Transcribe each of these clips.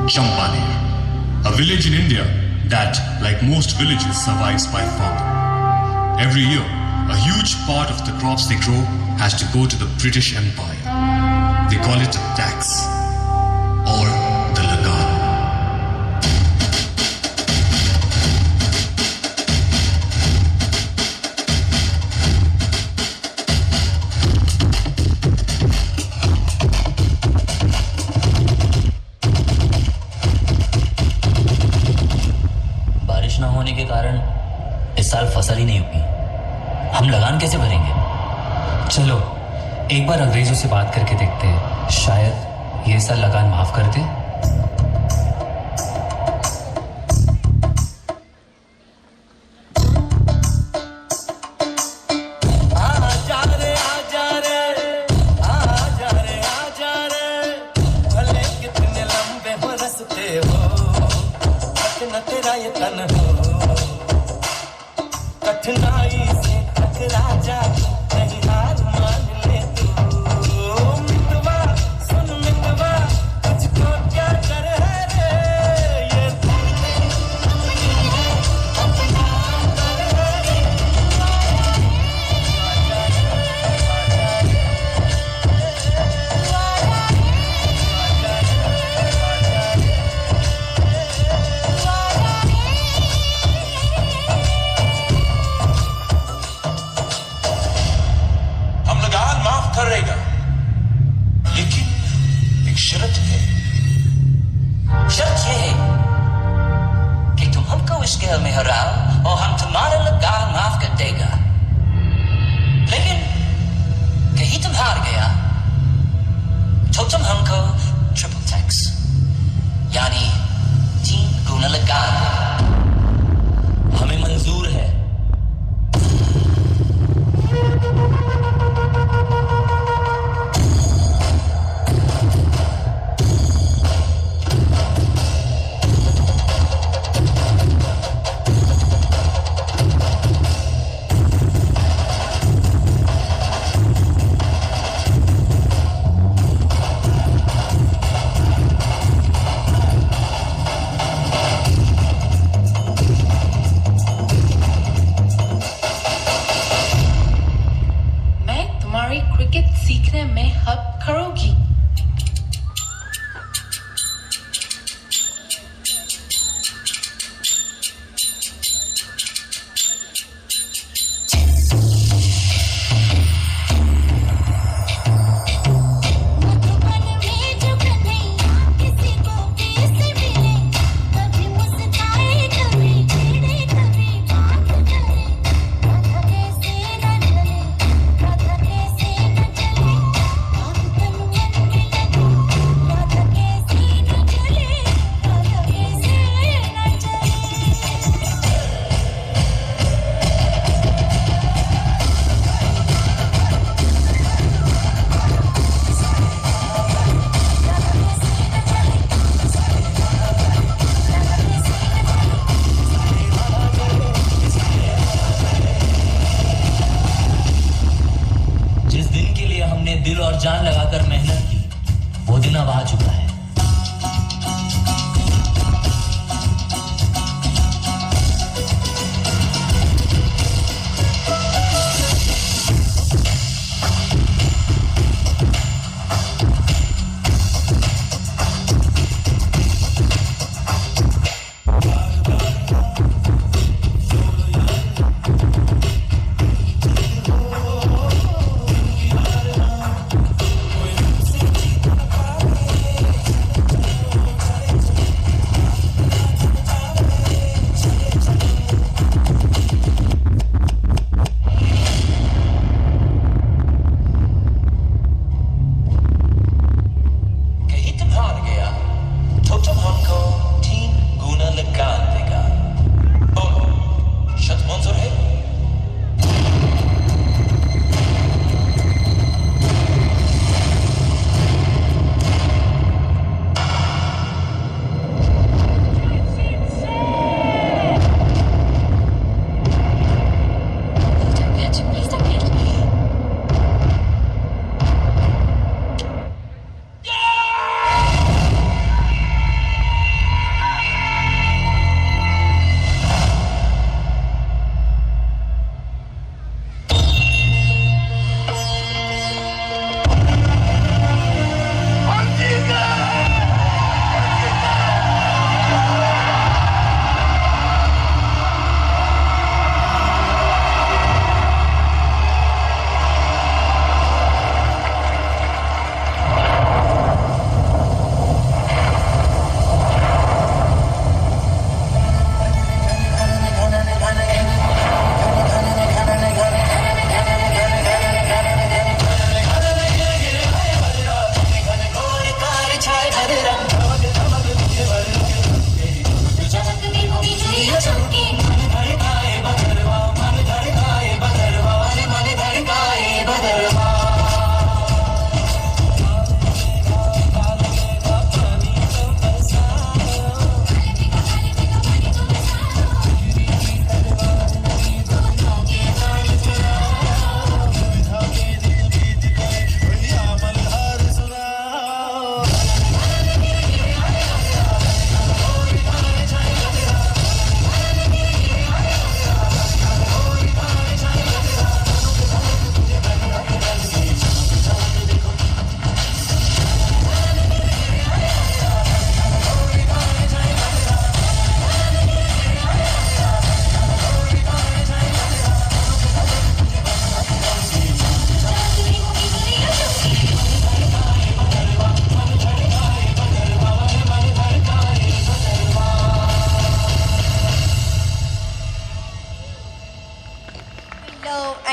Champaner, a village in India that, like most villages, survives by farming. Every year, a huge part of the crops they grow has to go to the British Empire. They call it a tax, or the lagan. बारिश ना होने के कारण इस साल फसल ही नहीं हुई। हम लगान कैसे भरेंगे? चलो एक बार अंग्रेजों से बात करके देखते हैं, शायद ये साल लगान माफ कर दे। कठिनाई से टकरा जा नहीं हार मान ले तू मितवा सुन मितवा तुझको क्या कर है रे ये करेगा, लेकिन एक शर्त है। शर्त ये है कि तुम हमको इस खेल में हराओ और हम तुम्हारा लगान माफ कर देगा। लेकिन कहीं तुम हार गया तो तुम हमको ट्रिपल टैक्स यानी 3 गुना लगान हमें मंजूर है।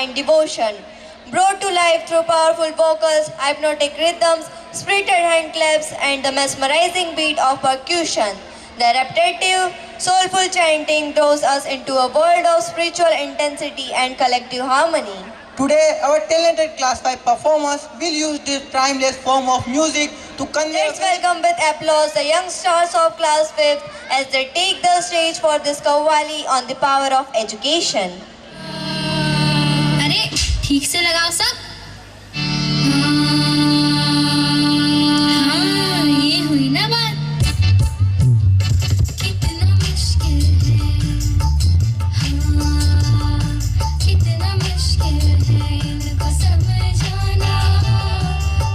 and devotion. Brought to life through powerful vocals, hypnotic rhythms, spirited hand claps, and the mesmerizing beat of percussion. The repetitive, soulful chanting draws us into a world of spiritual intensity and collective harmony. Today, our talented Class 5 performers will use this timeless form of music to convey. Let's welcome with applause the young stars of Class 5 as they take the stage for this Qawwali on the power of education. अरे ठीक से लगाओ सब। हाँ, ये हुई ना बात। कितना मुश्किल है, हाँ, कितना मुश्किल है इनको समझाना,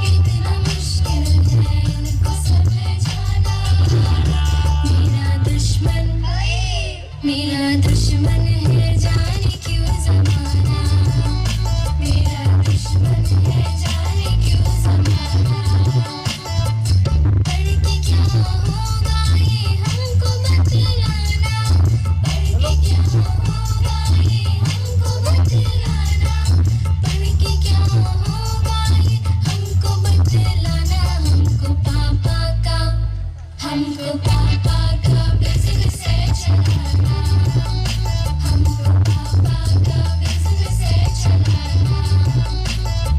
कितना मुश्किल है इनको समझाना। मेरा दुश्मन है जाने क्यों ज़माना, मेरा दुश्मन है जाने क्यों ज़माना। पढ़ के क्या होगा ये हमको बतलाना, पढ़ के क्या होगा ये हमको बतलाना, पढ़ के क्या होगा ये हमको बतलाना। हमको पापा का बिज़नेस है चलाना, हमको पापा का बिज़नेस है चलाना।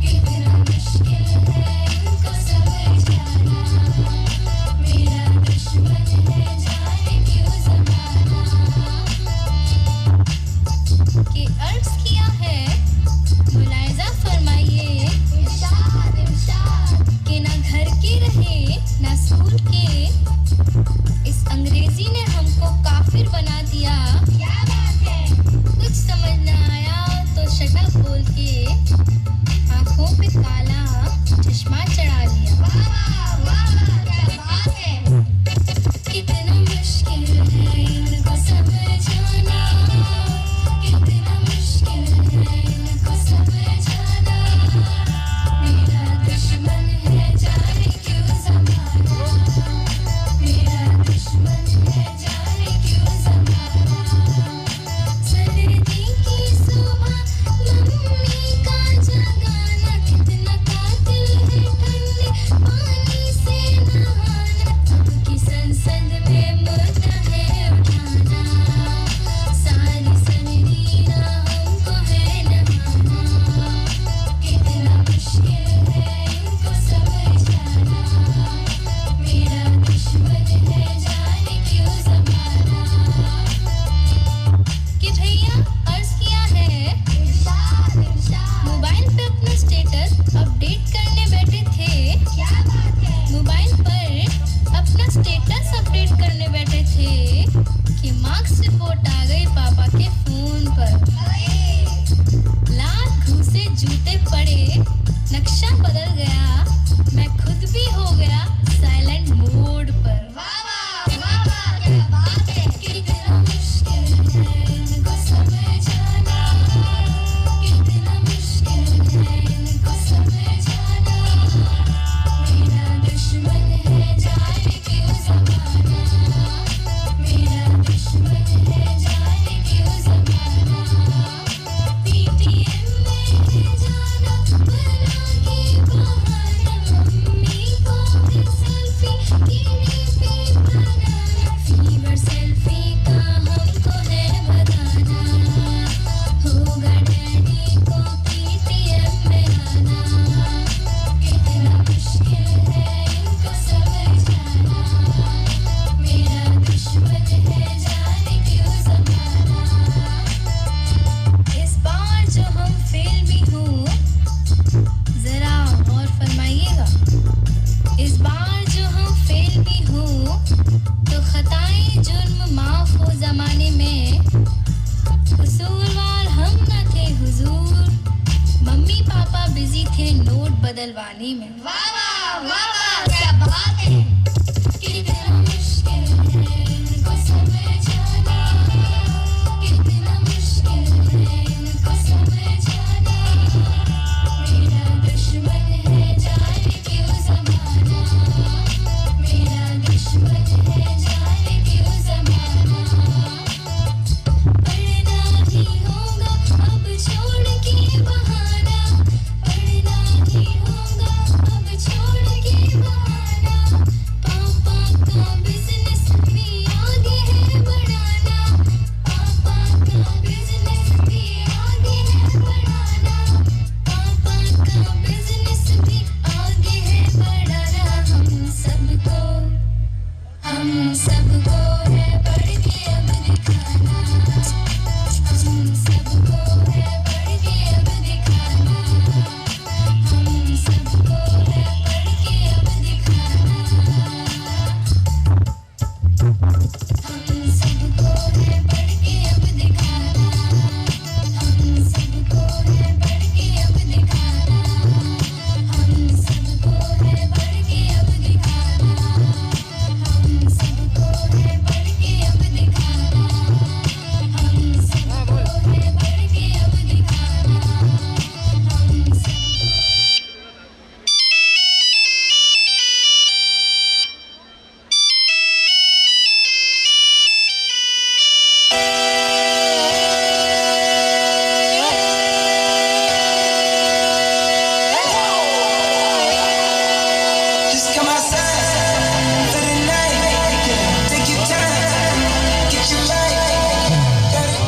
कितना मुश्किल है इनको समझाना, मेरा दुश्मन है जाने क्यों ज़माना। कि अर्ज़ किया है मुलाहिज़ा फरमाइए कि ना घर के रहे ना स्कूल के, इस अंग्रेजी ने हमको काफिर बना दिया। क्या बात है, कुछ समझ ना आया तो शटअप बोल के आंखों पे काला चश्मा चढ़ा लिया। वाह वाह क्या बात है। कितना मुश्किल है इनको समझाना, कितना मुश्किल है इनको समझाना। मेरा दुश्मन है जाने क्यों ज़माना, मेरा दुश्मन है जाने क्यों ज़माना। सर्दी की सुबह मम्मी का जगाना, कितना कातिल है ठंडे पानी से नहाना। अब की संसद में मुद्दा है उठाना, सारी सरदीना हमको है नहाना। कितना मुश्किल है इनको समझाना, मेरा दुश्मन है जाने क्यों ज़माना। कि भैया अर्ज़ किया है मोबाइल पे अपना स्टेटस अपडेट करने बैठे थे। क्या बात है, मोबाइल पर अपना स्टेटस अपडेट करने बैठे थे कि मार्क्स रिपोर्ट आ गई पापा के फोन पर। लात घूसे जूते पड़े, नक्शा बदल गया, मैं खुद भी हो गया साइलेंट मोड पर। क्या बात है। कितना मुश्किल है इनको समझाना, कितना मुश्किल है इनको समझाना। मेरा दुश्मन है जाने क्यों ज़माना, मेरा दुश्मन है जाने क्यों ज़माना। PTM में है जाना बना के बहाना, मम्मी को है सेल्फी टीवी पे बनाना। फीवर सेल्फी का हमको है बताना, होगा डैडी को PTM में आना। कितना मुश्किल है इनको समझाना, मेरा दुश्मन है जाने क्यों ज़माना। इस बार जो हम फेल भी हों, जरा गौर फरमाइएगा। इस बार जो हम फेल भी हों तो खताएं जुर्म माफ हो ज़माने में। कसूरवार हम न थे हुजूर, मम्मी पापा बिजी थे नोट बदलवाने में। वाह क्या बात है। कितना मुश्किल है इनको समझाना, कितना मुश्किल है इनको समझाना। मेरा दुश्मन है जाने क्यों ज़माना, मेरा दुश्मन है जाने क्यों ज़माना। पढ़ना भी होगा अब छोड़ के हम सबको है बढ़ के अब दिखाना, हम सबको है बढ़ के अब दिखाना, हम सबको है बढ़ के अब दिखाना, हम सबको है बढ़ के अब दिखाना, हम सबको है बढ़ के अब दिखाना, हम सबको है बढ़ के अब दिखाना, हम सबको है बढ़ के अब दिखाना, हम सबको है बढ़ के अब दिखाना, हम Just come outside for the night. Take your time, get your life. Got it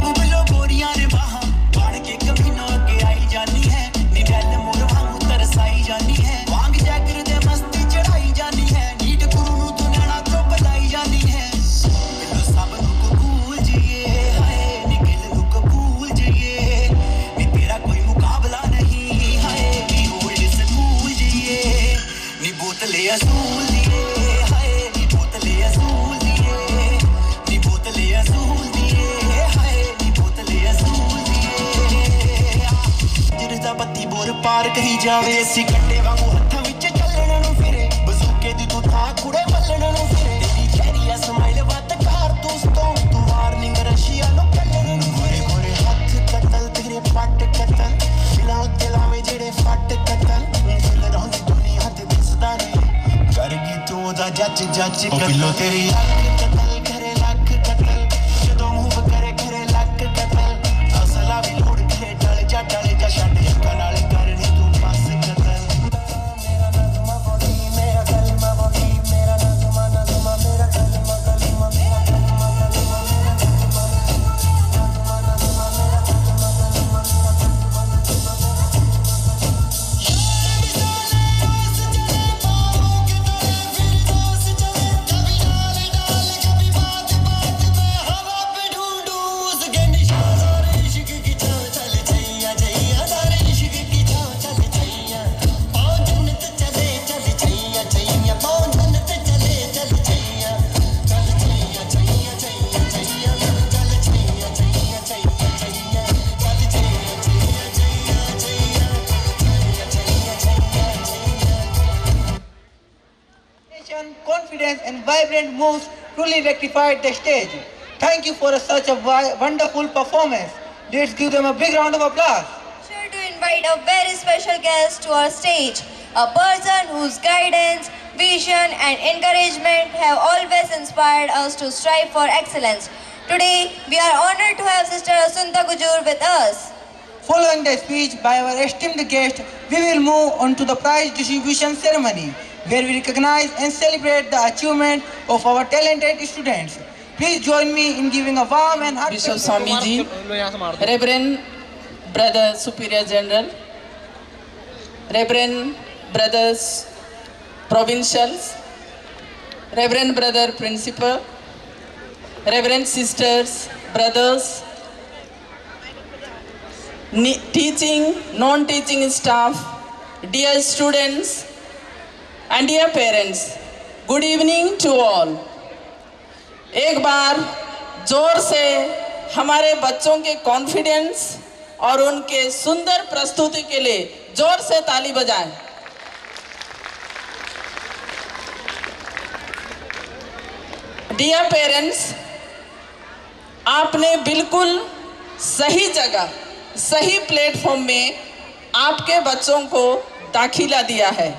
उबलो बोरियां ने बाहां बाढ़ के कमीनों के आई जानी है निडल मोर वांगू तरसाई जानी है वांग जागर दे मस्ती चढ़ाई जानी है नीट गुरु नु तू नैना तो बलाई जानी है बिल्लो सब नु कबूल जिए हाय निकल नु कबूल जिए नी तेरा कोई मुकाबला नहीं हाय नी ओल्ड स्कूल जिए नी बोतले असूल दिए हाय नी बोतले असूल दिए नी बोतले असूल दिए हाय नी बोतले असूल दिए ਜਿਰਦਾ ਬੱਤੀ ਬੋਰ ਪਾਰ ਕਹੀ ਜਾਵੇ ਅਸੀਂ ਕੱਟੇ ਵਾਂਗੂ ਹੱਥਾਂ ਵਿੱਚ ਚੱਲਣ ਨੂੰ ਫਿਰੇ ਬਜ਼ੂਕੇ ਦੀ ਤੂੰ ਥਾਂ ਕੁੜੇ ਮੱਲਣ ਨੂੰ ਫਿਰੇ ਤੇਰੀ ਚਿਹਰੀਆ ਸਮਾਈਲ ਵੱਤ ਕਾਰਤੂਸ ਤੋਂ ਤੂੰ ਵਾਰਨਿੰਗ ਰਸ਼ੀਆ ਨੂੰ ਕੱਲਣ ਨੂੰ ਫਿਰੇ ਗੋਰੇ ਹੱਥ ਕਤਲ ਤੇਰੇ ਪੱਟ ਕਤਲ ਫਿਲਾਂ ਉੱਤੇ ਲਾਵੇਂ ਜਿਹੜੇ ਫੱਟ ਕਤਲ ਫਿਲ ਰੌਂਦੀ ਦੁਨੀਆ ਤੇ ਦਿਸਦਾ ਨਹੀਂ ਕਰ ਗਈ ਤੂੰ ਉਹਦਾ ਜੱਜ ਕਤਲ ਤੇਰੀ ਅੱਖ ਕਤਲ ਕਰੇ ਲੱਖ ਕਤਲ ਜਦੋਂ ਮੂਵ ਕਰੇ ਕਰੇ ਲੱਖ ਕਤਲ ਅਸਲਾ ਵੀ ਲੋੜ ਕਰੇ ਟਲ ਜਾ ਛੱਡ ਅੱਖਾਂ ਨਾਲ ਕਰਨੀ ਤੂੰ ਬਸ ਕਤਲ ਮੇਰਾ ਨਜ਼ਮਾ ਬੋਲੀ ਮੇਰਾ ਕਲਮਾ ਬੋਲੀ ਮੇਰਾ ਨਜ਼ਮਾ ਮੇਰਾ ਕਲਮਾ ਕਲਮਾ ਮੇਰਾ ਕਲਮਾ ਕਲਮਾ ਮੇਰਾ ਨਜ਼ਮਾ ਮੇਰਾ confidence and vibrant moves truly rectified the stage. Thank you for such a wonderful performance. Let's give them a big round of applause. Sure to invite a very special guest to our stage, a person whose guidance, vision and encouragement have always inspired us to strive for excellence. Today, we are honored to have Sister Asunta Gujur with us. Following the speech by our esteemed guest, we will move on to the prize distribution ceremony, where we recognize and celebrate the achievement of our talented students. Please join me in giving a warm and Bishop heartfelt Swamiji, Reverend Brother Superior General, Reverend Brothers Provincials, Reverend Brother Principal, Reverend Sisters, Brothers, teaching, non-teaching staff, dear students and dear parents, good evening to all. एक बार जोर से हमारे बच्चों के confidence और उनके सुंदर प्रस्तुति के लिए जोर से ताली बजाएं। डियर पेरेंट्स, आपने बिल्कुल सही जगह, सही प्लेटफॉर्म में आपके बच्चों को दाखिला दिया है।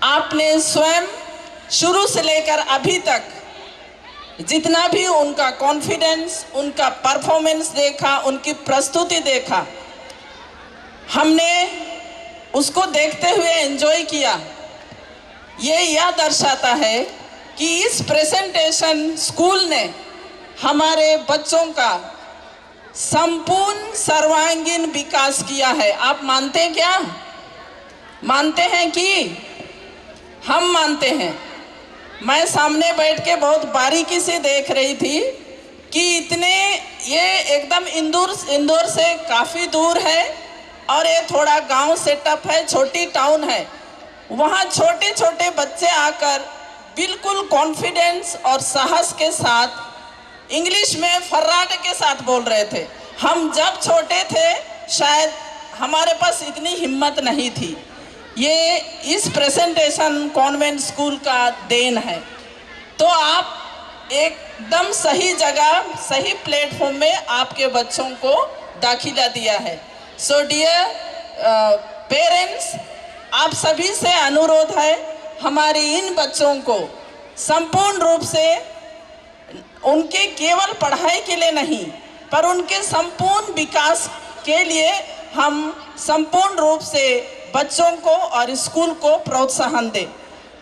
आपने स्वयं शुरू से लेकर अभी तक जितना भी उनका कॉन्फिडेंस, उनका परफॉर्मेंस देखा, उनकी प्रस्तुति देखा, हमने उसको देखते हुए एंजॉय किया। ये यह दर्शाता है कि इस प्रेजेंटेशन स्कूल ने हमारे बच्चों का संपूर्ण सर्वांगीण विकास किया है। आप मानते हैं क्या? मानते हैं कि हम मानते हैं। मैं सामने बैठ के बहुत बारीकी से देख रही थी कि ये एकदम इंदौर से काफ़ी दूर है और ये थोड़ा गांव सेटअप है, छोटी टाउन है। वहाँ छोटे छोटे बच्चे आकर बिल्कुल कॉन्फिडेंस और साहस के साथ इंग्लिश में फर्राटे के साथ बोल रहे थे। हम जब छोटे थे शायद हमारे पास इतनी हिम्मत नहीं थी। ये इस प्रेजेंटेशन कॉन्वेंट स्कूल का देन है। तो आप एकदम सही जगह, सही प्लेटफॉर्म में आपके बच्चों को दाखिला दिया है। सो डियर पेरेंट्स, आप सभी से अनुरोध है, हमारे इन बच्चों को संपूर्ण रूप से उनके केवल पढ़ाई के लिए नहीं पर उनके संपूर्ण विकास के लिए हम संपूर्ण रूप से बच्चों को और स्कूल को प्रोत्साहन दें।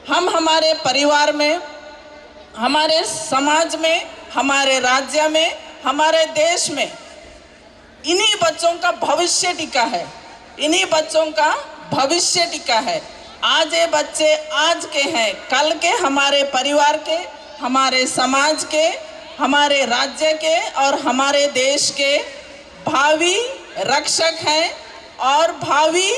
हम हमारे परिवार में, हमारे समाज में, हमारे राज्य में, हमारे देश में इन्हीं बच्चों का भविष्य टिका है। इन्हीं बच्चों का भविष्य टिका है। आज ये बच्चे आज के हैं, कल के हमारे परिवार के, हमारे समाज के, हमारे राज्य के और हमारे देश के भावी रक्षक हैं और भावी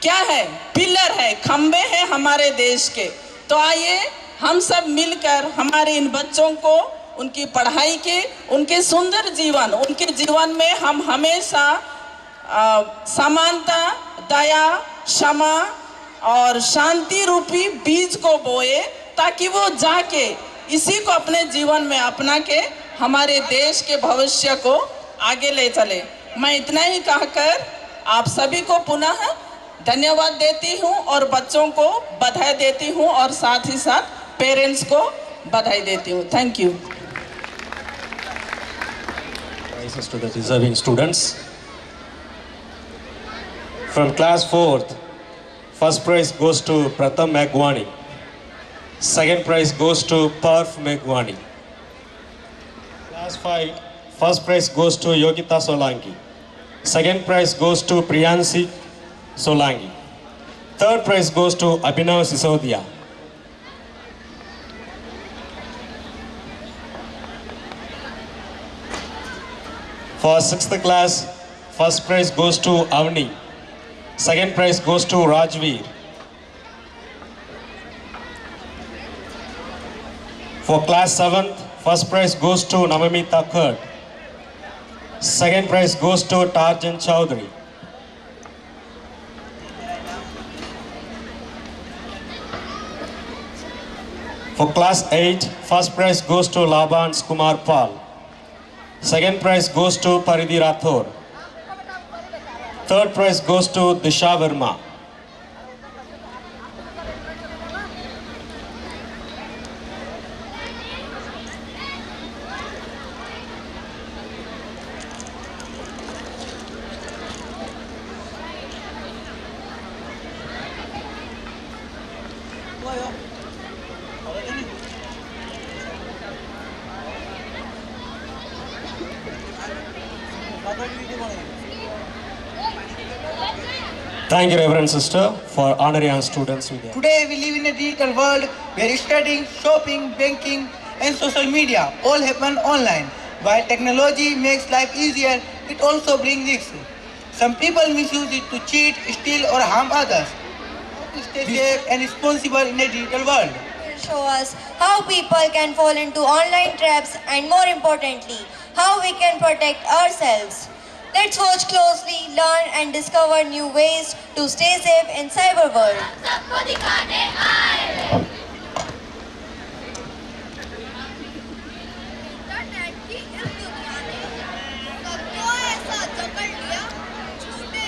क्या है, पिलर है, खंबे हैं हमारे देश के। तो आइए हम सब मिलकर हमारे इन बच्चों को उनकी पढ़ाई के, उनके सुंदर जीवन, उनके जीवन में हम हमेशा समानता, दया, क्षमा और शांति रूपी बीज को बोए, ताकि वो जाके इसी को अपने जीवन में अपना के हमारे देश के भविष्य को आगे ले चले। मैं इतना ही कहकर आप सभी को पुनः धन्यवाद देती हूँ और बच्चों को बधाई देती हूँ और साथ ही साथ पेरेंट्स को बधाई देती हूँ। Thank you. Prizes to the deserving students. From class 4th, first prize goes to Pratham Megwani. Second prize goes to Parf Megwani. Class 5, first prize goes to Yogita Solanki. Second prize goes to Priyansi Solanki. Third prize goes to Abhinav Sisodia. For 6th class, first prize goes to Avni. Second prize goes to Rajveer. For class 7th, first prize goes to Namamita Kurt. Second prize goes to Tarjan Chowdhury. For class 8, first prize goes to Labans Kumar Pal. Second prize goes to Paridhi Rathore. Third prize goes to Disha Verma. Thank you, Reverend Sister, for honoring our students with you. Today we live in a digital world where studying, shopping, banking and social media all happen online. While technology makes life easier, it also brings risks. Some people misuse it to cheat, steal or harm others. How to stay safe and responsible in a digital world? Show us how people can fall into online traps and more importantly, how we can protect ourselves. Let's watch closely, learn and discover new ways to stay safe in cyber world. सबको दिखाने आए हैं। Internet की इस दुनिया ने सबको ऐसा जकड़ लिया, छूटे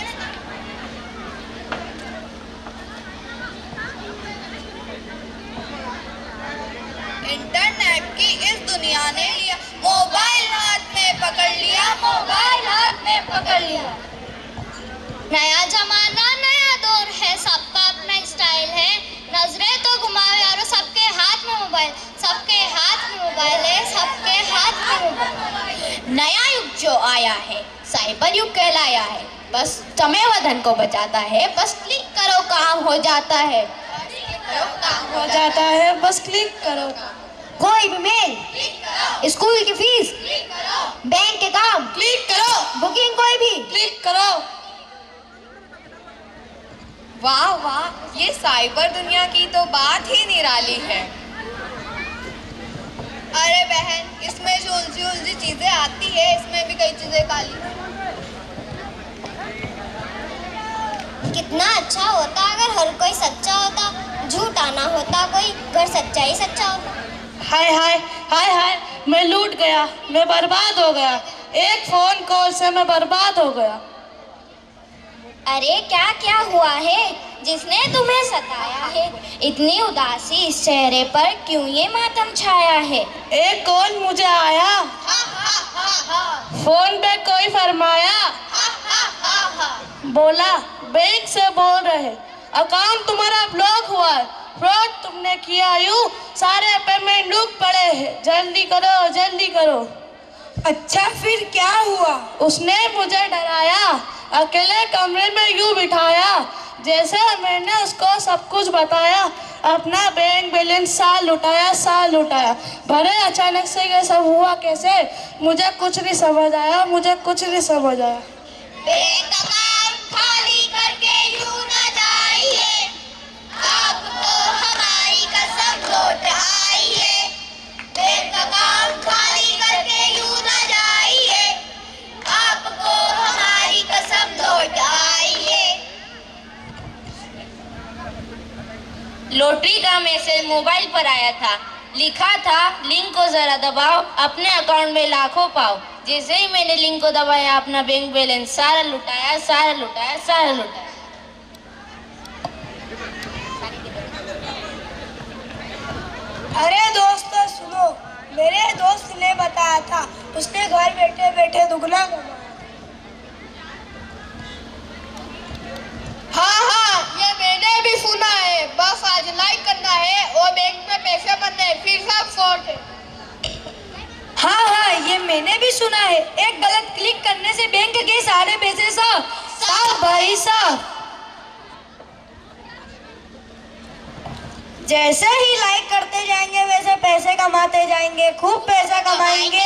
इंटरनेट की इस दुनिया ने लिया, मोबाइल हाथ में पकड़ लिया, मोबाइल हाथ में पकड़ लिया। नया जमाना नया दौर है, सबका अपना स्टाइल है। नजरें तो घुमाओ यारो, सबके हाथ में मोबाइल, सबके हाथ में मोबाइल है, सबके हाथ में मोबाइल। नया युग जो आया है साइबर युग कहलाया है। बस समय व धन को बचाता है, बस क्लिक करो काम हो जाता है। काम हो जाता है, बस क्लिक करो। कोई भी मेल, स्कूल की फीस, बैंक के काम, क्लिक करो। बुकिंग कोई भी, क्लिक करो। वाह वाह, ये साइबर दुनिया की तो बात ही निराली है। अरे बहन, इसमें जो उलझी उलझी चीजें आती है, इसमें भी कई चीजें काली। कितना अच्छा होता अगर हर कोई सच्चा होता, झूठा ना होता कोई, अगर सच्चा ही सच्चा होता। हाय हाय हाय हाय, मैं लूट गया, मैं बर्बाद हो गया, एक फोन कॉल से मैं बर्बाद हो गया। अरे क्या क्या हुआ है जिसने तुम्हें सताया है? इतनी उदासी इस चेहरे पर, क्यों ये मातम छाया है? एक कॉल मुझे आया, फोन पे कोई फरमाया, बोला बैंक से बोल रहे, अकाउंट तुम्हारा ब्लॉक हुआ है, फ्रॉड तुमने किया, यूं सारे पेमेंट रुक पड़े हैं, जल्दी करो जल्दी करो। अच्छा फिर क्या हुआ? उसने मुझे डराया, अकेले कमरे में यूं बिठाया, जैसे मैंने उसको सब कुछ बताया, अपना बैंक बैलेंस साल लुटाया। भरे अचानक से ये सब हुआ कैसे? मुझे कुछ नहीं समझ आया, मुझे कुछ नहीं समझ आया। बैंक अकाउंट खाली करके यूं न जाइए, आपको हमारी कसम लौट आई है। बैंक अकाउंट खाली करके यूं न जाइए, आपको हमारी कसम लौट आई है। लॉटरी का मैसेज मोबाइल पर आया था, लिखा था लिंक को जरा दबाओ, अपने अकाउंट में लाखों पाओ। जैसे ही मैंने लिंक को दबाया, अपना बैंक बैलेंस सारा लुटाया। अरे दोस्तों सुनो, मेरे दोस्त ने बताया था, उसने घर बैठे बैठे दुगना कमाया। हाँ, ये मैंने भी सुना है। बस आज लाइक करना है और बैंक में पैसे भरने हैं, फिर सब सॉर्ट है। हाँ, ये मैंने भी सुना है। एक गलत क्लिक करने से बैंक के सारे पैसे साफ भाई साहब। जैसे ही लाइक करते जाएंगे वैसे पैसे कमाते जाएंगे, खूब पैसा कमाएंगे।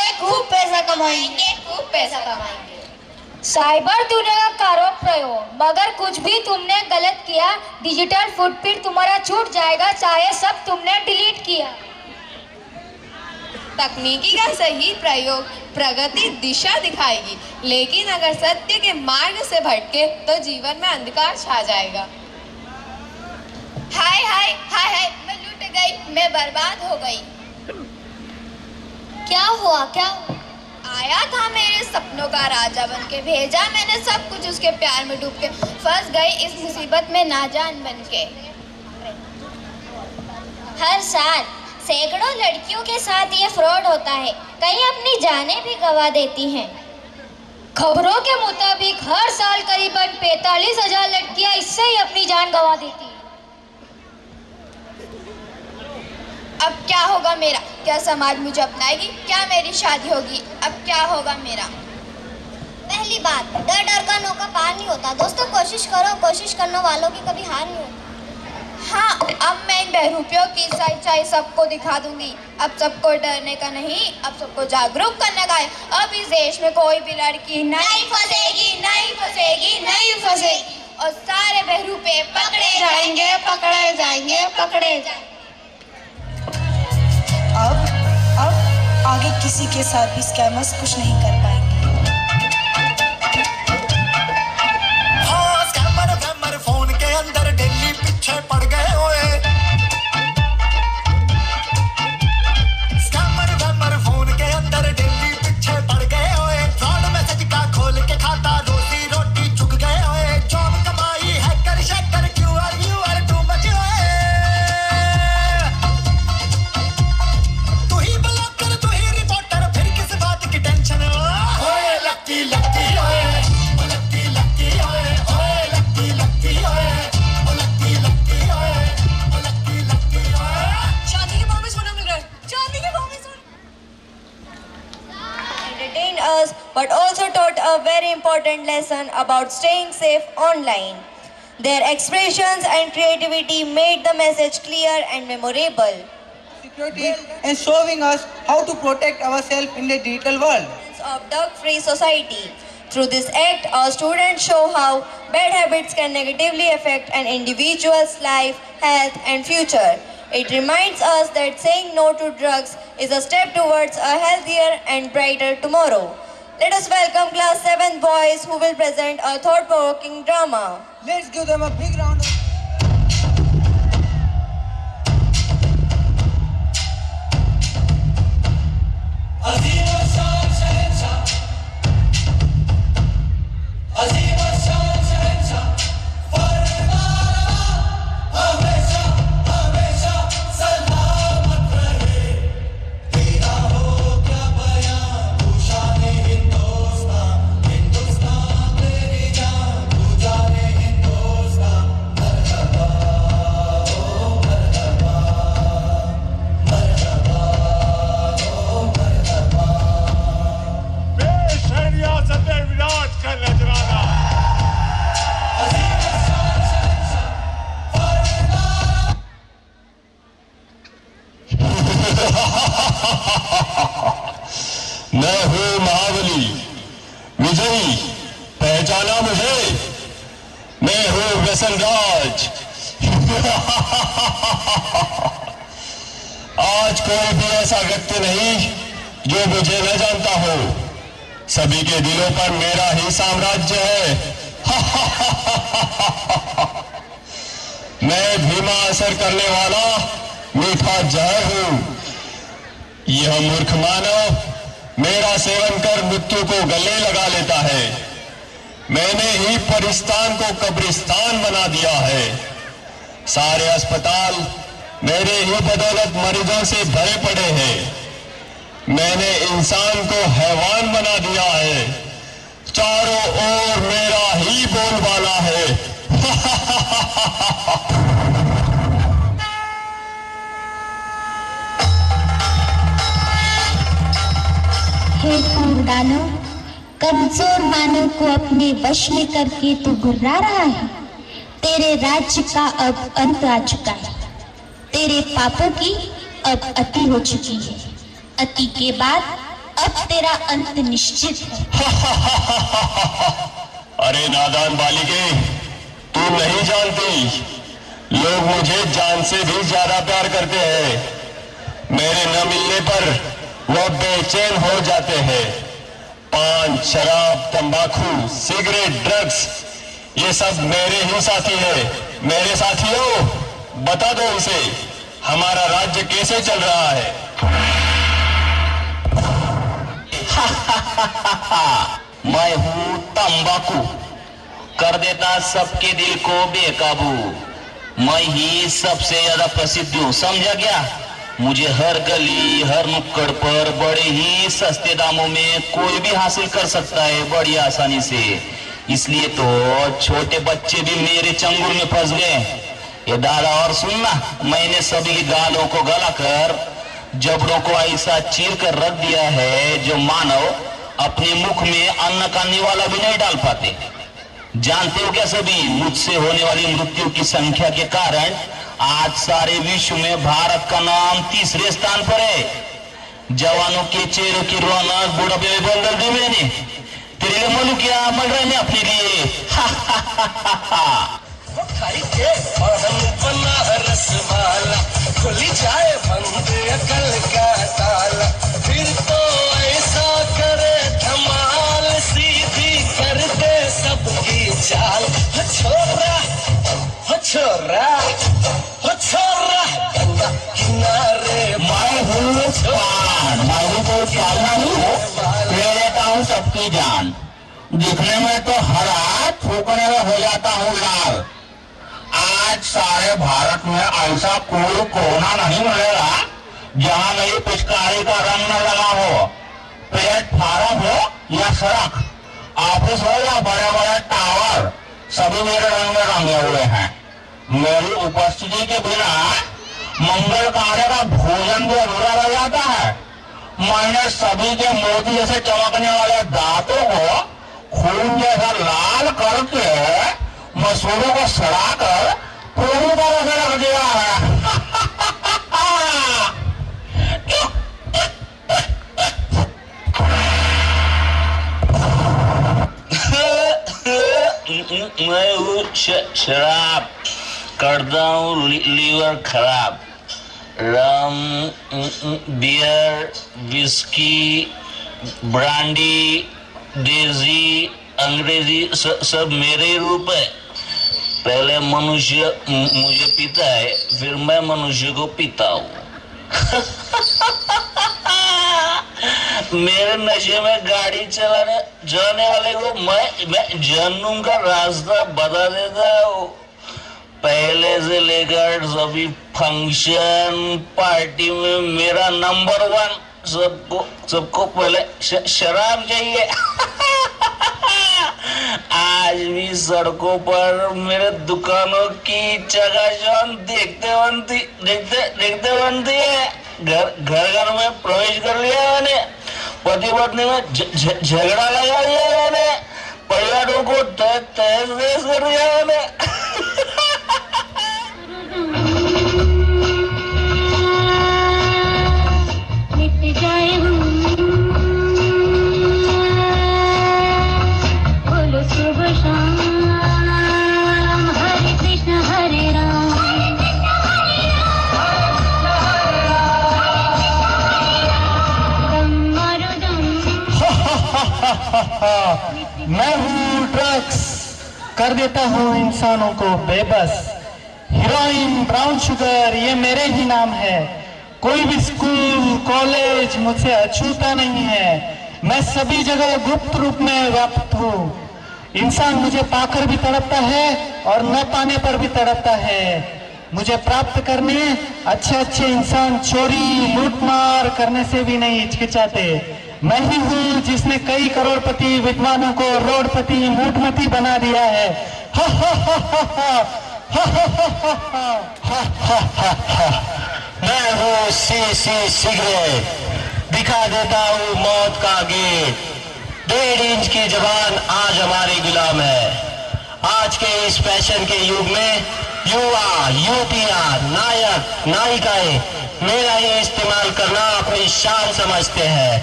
साइबर दुनिया का करो प्रयोग, मगर कुछ भी तुमने गलत किया, डिजिटल फुटप्रिंट तुम्हारा छूट जाएगा, चाहे सब तुमने डिलीट किया। तकनीकी का सही प्रयोग प्रगति दिशा दिखाएगी, लेकिन अगर सत्य के मार्ग से भटके तो जीवन में अंधकार छा जाएगा। हाय, मैं लूट गई, मैं बर्बाद हो गई। क्या हुआ? आया था मेरे सपनों का राजा बन के, भेजा मैंने सब कुछ उसके प्यार में डूब के, फंस गई इस मुसीबत में नाजान बन के। हर साल सैकड़ों लड़कियों के साथ ये फ्रॉड होता है, कई अपनी जानें भी गंवा देती हैं। खबरों के मुताबिक हर साल करीबन 45,000 लड़कियां इससे ही अपनी जान गंवा देती हैं। अब क्या होगा मेरा? क्या समाज मुझे अपनाएगी? क्या मेरी शादी होगी? अब क्या होगा मेरा? पहली बात, डर का नौका पार नहीं होता। दोस्तों कोशिश करो, कोशिश करने वालों की कभी हार नहीं होती। हाँ, अब मैं इन बहरूपियों की सच्चाई सबको दिखा दूंगी। अब सबको डरने का नहीं, अब सबको जागरूक करने का है। अब इस देश में कोई भी लड़की नहीं फंसेगी। और सारे बहरूपे पकड़े जाएंगे। अब आगे किसी के साथ भी स्कैमर्स कुछ नहीं कर पाएंगे। हाँ, स्कैमर फोन के अंदर डेली पीछे पड़ गए ओए। स्कैमर फोन के अंदर डेली पीछे पड़ गए ओए। फ्रॉड मैसेज का खोल के खाता, रोजी रोटी चुक गए ओए। जॉब कमाई हैकर शैकर, यू आर टू मच ओए। तू ही ब्लॉकर, तू ही रिपोर्टर, फिर किस बात की टेंशन ओए। taught a very important lesson about staying safe online. Their expressions and creativity made the message clear and memorable. Security and showing us how to protect ourselves in the digital world. Of drug-free society. Through this act, our students show how bad habits can negatively affect an individual's life, health, and future. It reminds us that saying no to drugs is a step towards a healthier and brighter tomorrow. Let us welcome Class 7 boys who will present a thought-provoking drama. Let's give them a big round of मैं हूँ महाबली विजयी, पहचाना मुझे? मैं हूँ व्यसनराज। आज कोई भी ऐसा व्यक्ति नहीं जो मुझे न जानता हो। सभी के दिलों पर मेरा ही साम्राज्य है। मैं धीमा असर करने वाला मीठा जहर हूँ। यह मूर्ख मानव मेरा सेवन कर मृत्यु को गले लगा लेता है। मैंने ही परिस्तान को कब्रिस्तान बना दिया है। सारे अस्पताल मेरे ही बदौलत मरीजों से भरे पड़े हैं। मैंने इंसान को हैवान बना दिया है। चारों ओर मेरा ही बोलबाला है। हे दानव, कमजोर मानव को अपने वश में करके तू घुर्रा रहा है। तेरे राज्य का अब अंत आ चुका है। तेरे पापों की अब अति हो चुकी है। अति के बाद अब तेरा अंत निश्चित है। अरे नादान बालिके, तू नहीं जानती, लोग मुझे जान से भी ज्यादा प्यार करते हैं। मेरे न मिलने पर वो बेचैन हो जाते हैं। पान, शराब, तंबाकू, सिगरेट, ड्रग्स, ये सब मेरे ही साथी है। मेरे साथियों, बता दो इसे, हमारा राज्य कैसे चल रहा है? मैं हूँ तंबाकू, कर देता सबके दिल को बेकाबू। मैं ही सबसे ज्यादा प्रसिद्ध हूँ, समझा क्या? मुझे हर गली, हर नुक्कड़ पर बड़े ही सस्ते दामों में कोई भी हासिल कर सकता है, बड़ी आसानी से। इसलिए तो छोटे बच्चे भी मेरे चंगुल में फंस गए। ये दादा, और सुनना, मैंने सभी की गालों को गलाकर, जबड़ों को ऐसा चीर कर रख दिया है जो मानव अपने मुख में अन्न का निवाला भी नहीं डाल पाते। जानते हो क्या सभी, मुझसे होने वाली मृत्यु की संख्या के कारण आज सारे विश्व में भारत का नाम तीसरे स्थान पर है। जवानों के चेहरों की रौनक बुढ़ापे में बदल दी मैंने। तेरे लिए मोलू क्या बन रहे हैं अपने लिए? खुली जाए बंद अकल का ताला, फिर तो ऐसा करे धमाल, सीधी कर दे सबकी चाल। छोरा छोरा छोरा गंगा किनारे मैं हूँ पान, मैं कोई पालना नहीं हूँ, ले लेता हूँ सबकी जान। दिखने में तो हरा, थूकने में हो जाता हूँ लाल। आज सारे भारत में ऐसा कोई कोना नहीं मिलेगा जहाँ मेरी पिचकारी का रंग न लगा हो। प्लेटफार्म हो या सड़क, ऑफिस हो या बड़े बड़े टावर, सभी मेरे रंग में रंगे हुए हैं। मेरी उपस्थिति के बिना मंगल कार्य का भोजन भी अधूरा रह जाता है। मैंने सभी के मोती जैसे चमकने वाले दांतों को खून जैसा लाल करके मसूरों को सड़ाकर पूरी तरह से रख दिया है। मैं हूँ शराब, करता हूँ लीवर खराब। रम, बियर, विस्की, ब्रांडी, देसी, अंग्रेजी सब मेरे ही रूप है। पहले मनुष्य मुझे पीता है, फिर मैं मनुष्य को पीता हूँ। मेरे नशे में गाड़ी जाने वाले को मैं जहन्नुम का रास्ता बता देता हूँ। पहले से लेकर सभी फंक्शन पार्टी में मेरा नंबर 1। सबको पहले शराब चाहिए। आज भी सड़कों पर मेरे दुकानों की चकाचौंध देखते बनती है। घर में प्रवेश कर लिया मैंने, पति पत्नी में झगड़ा लगा लिया मैंने, परिवारों को तहस कर दिया मैंने। मैं हूँ ड्रग्स, कर देता हूँ इंसानों को बेबस। हीरोइन, ब्राउन शुगर, ये मेरे ही नाम है। कोई भी स्कूल कॉलेज मुझसे अछूता नहीं है। मैं सभी जगह गुप्त रूप में व्याप्त हूँ। इंसान मुझे पाकर भी तड़पता है और न पाने पर भी तड़पता है। मुझे प्राप्त करने अच्छे इंसान चोरी लूटमार करने से भी नहीं हिचकिचाते। मैं ही हूँ जिसने कई करोड़पति विद्वानों को रोडपति मूढ़मती बना दिया है। मैं हूँ सी सिगरेट, दिखा देता हूँ मौत का गेट। 1.5 इंच की जबान आज हमारी गुलाम है। आज के इस फैशन के युग में युवा युवतियां नायक नायिकाएं मेरा ये इस्तेमाल करना अपनी शान समझते हैं।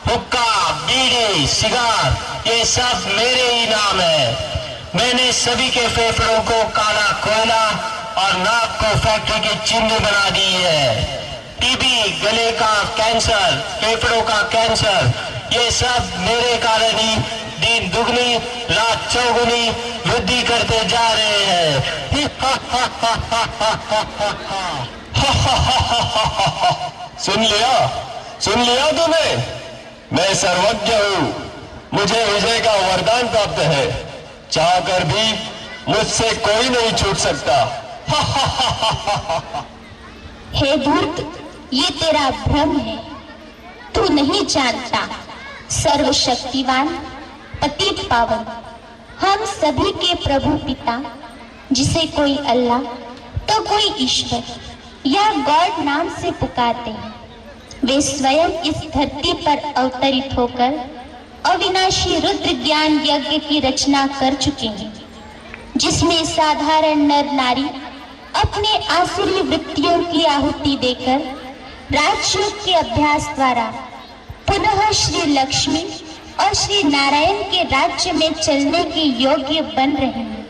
हुक्का, बीड़ी, सिगार, ये सब मेरे ही नाम है। मैंने सभी के फेफड़ों को काला कोयला और नाक को फैक्ट्री की चिमनी बना दी है। टीबी, गले का कैंसर, फेफड़ों का कैंसर, ये सब मेरे कारण ही दिन दुगनी रात चौगुनी वृद्धि करते जा रहे हैं। सुन लिया तुम्हें? मैं सर्वज्ञ हूँ, मुझे विजय का वरदान प्राप्त है। चाहकर भी मुझसे कोई नहीं छूट सकता। हे धूर्त, ये तेरा भ्रम है। तू नहीं जानता सर्वशक्तिवान पतित पावन हम सभी के प्रभु पिता, जिसे कोई अल्लाह तो कोई ईश्वर या गॉड नाम से पुकारते हैं, वे स्वयं इस धरती पर अवतरित होकर अविनाशी रुद्र ज्ञान यज्ञ की रचना कर चुके हैं, जिसमें साधारण नर नारी अपने आसुरी वृत्तियों की आहुति देकर राजयोग के अभ्यास द्वारा पुनः श्री लक्ष्मी और श्री नारायण के राज्य में चलने के योग्य बन रहे हैं।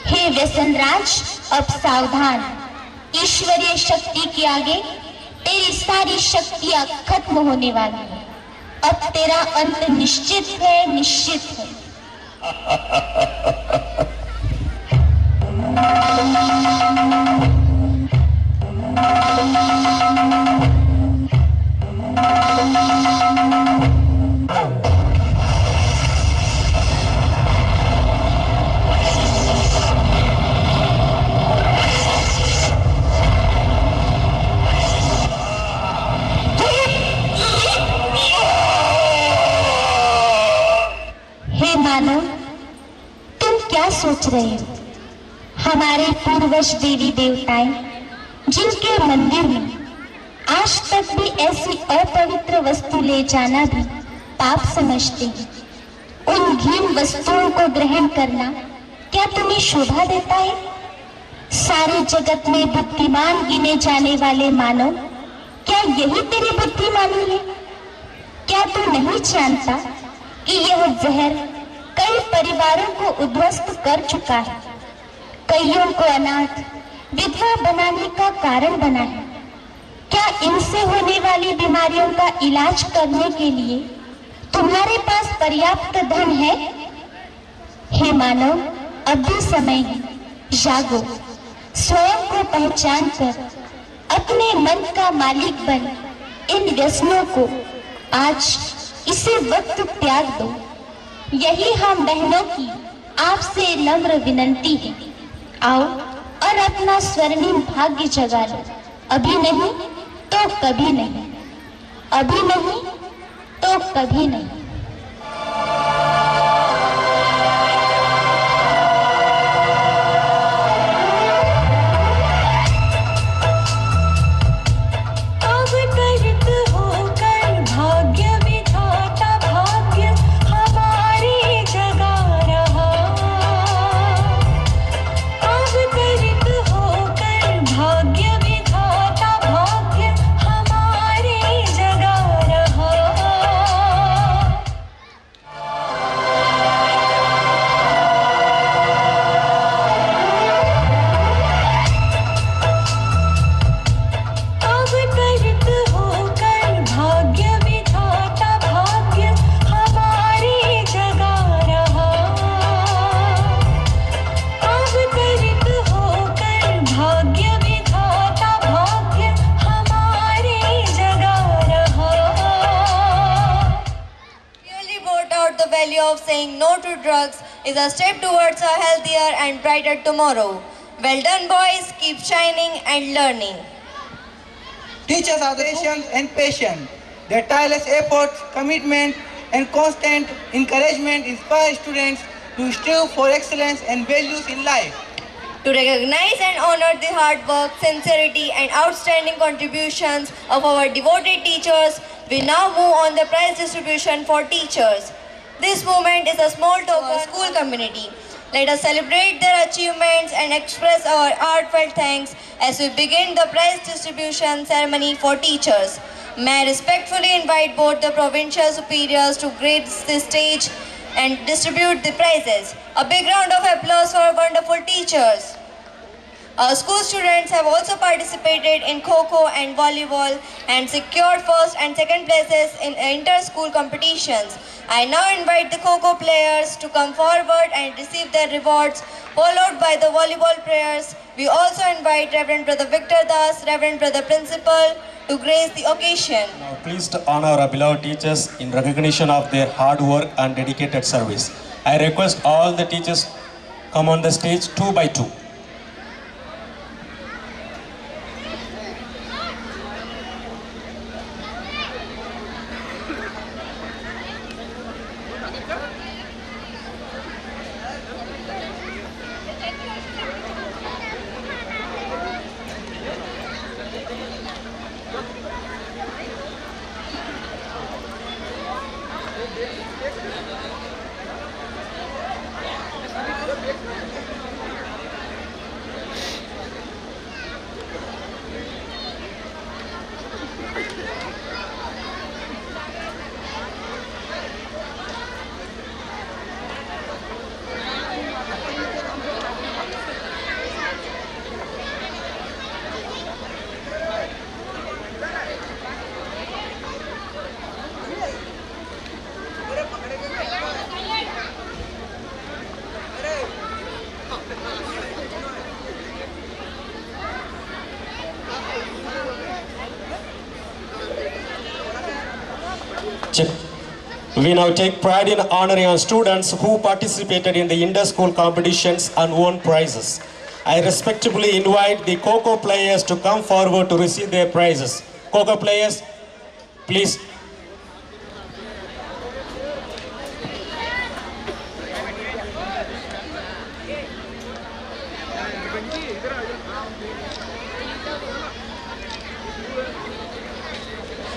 हे व्यसनराज, अब सावधान। ईश्वरीय शक्ति के आगे तेरी सारी शक्तियां खत्म होने वाली है। अब तेरा अंत निश्चित है, निश्चित है। मानव, तुम क्या सोच रहे हो? हमारे पूर्वज देवी देवताएं, जिनके मंदिर में आज तक भी ऐसी अपवित्र वस्तु ले जाना भी पाप समझते हैं। उन घृण वस्तुओं को ग्रहण करना क्या तुम्हें शोभा देता है? सारे जगत में बुद्धिमान गिने जाने वाले मानव, क्या यही तेरी बुद्धिमानी है? क्या तू नहीं जानता कि यह जहर कई परिवारों को उद्ध्वस्त कर चुका है, कईयों को अनाथ विधवा बनाने का कारण बना है? क्या इनसे होने वाली बीमारियों का इलाज करने के लिए तुम्हारे पास पर्याप्त धन है? हे मानव, अब भी समय है, जागो, स्वयं को पहचान कर अपने मन का मालिक बन इन व्यसनों को आज इसे वक्त त्याग दो। यही हम बहनों की आपसे नम्र विनंती है। आओ और अपना स्वर्णिम भाग्य जगा लो। अभी नहीं तो कभी नहीं, अभी नहीं तो कभी नहीं। Of saying no to drugs is a step towards a healthier and brighter tomorrow. Well done, boys. Keep shining and learning. Teachers are the patience and patient. Their tireless efforts, commitment, and constant encouragement inspire students to strive for excellence and values in life. To recognize and honor the hard work, sincerity, and outstanding contributions of our devoted teachers, we now move on the prize distribution for teachers. This moment is a small token of our school community. Let us celebrate their achievements and express our heartfelt thanks as we begin the prize distribution ceremony for teachers. May I respectfully invite both the provincial superiors to grace the stage and distribute the prizes. A big round of applause for our wonderful teachers. Our school students have also participated in Kho-Kho and volleyball and secured first and second places in inter-school competitions. I now invite the Kho-Kho players to come forward and receive their rewards, followed by the volleyball players. We also invite Reverend Brother Victor Das, Reverend Brother Principal, to grace the occasion. Now pleased to honor our beloved teachers in recognition of their hard work and dedicated service. I request all the teachers come on the stage two by two. We now take pride in honoring our students who participated in the inter-school competitions and won prizes. I respectfully invite the Kho-Kho players to come forward to receive their prizes. Kho-Kho players, please.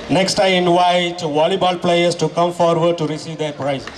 Next, I invite volleyball players to come forward to receive their prizes.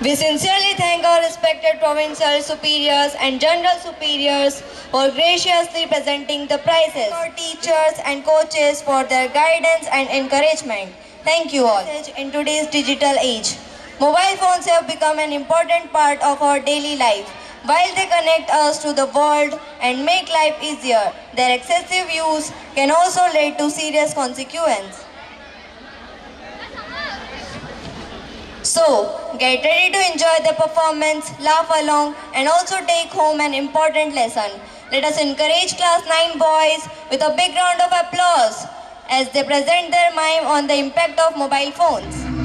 We sincerely thank our respected provincial superiors and general superiors for graciously presenting the prizes. Our teachers and coaches for their guidance and encouragement. Thank you all. In today's digital age, mobile phones have become an important part of our daily life. While they connect us to the world and make life easier, their excessive use can also lead to serious consequences. So, get ready to enjoy the performance, laugh along, and also take home an important lesson. Let us encourage Class 9 boys with a big round of applause as they present their mime on the impact of mobile phones.